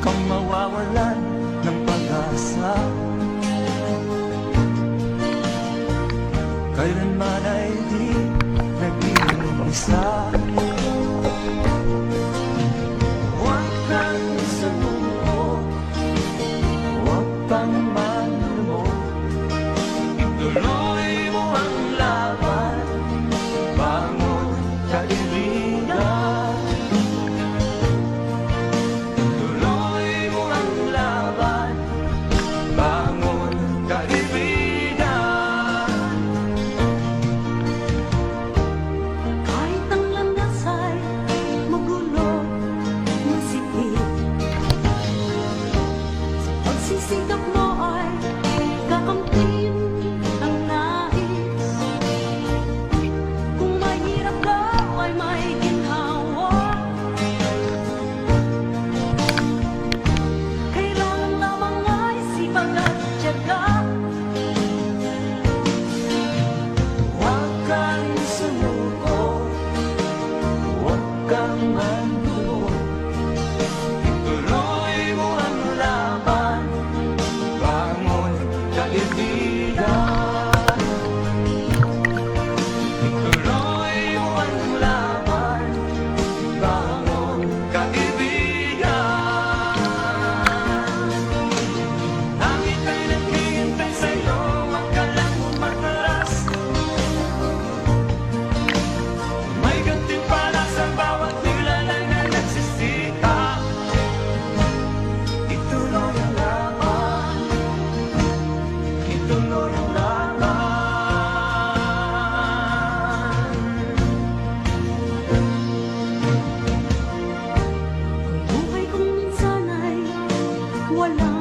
kang mawawalan ng pag-asa. Kailanman ay di nag-iisa. Huwag kang sumuko, huwag kang manlumok. Ituloy mo ang laban, bangon kaibigan. Ituloy mo ang laban, bangon kaibigan. Kahit ang landas ay magulo, masipit, sa pagsisikap mo ay kakamtin ang nais. Kung mahirap daw ay may ginhawa, kailangan lamang ay sipag at tiyaga. Huwag kang sumuko, huwag kang manlumok. Ituloy mo ang laban, bangon kaibigan. Ituloy mo ang laban, bangon kaibigan. Langit ay naghihintay sa'yo, huwag ka lang umatras. May gantimpala sa bawat nilalang na nagsisikap. Ituloy ang laban, ituloy ang laban. Buhay kong minsan ay walang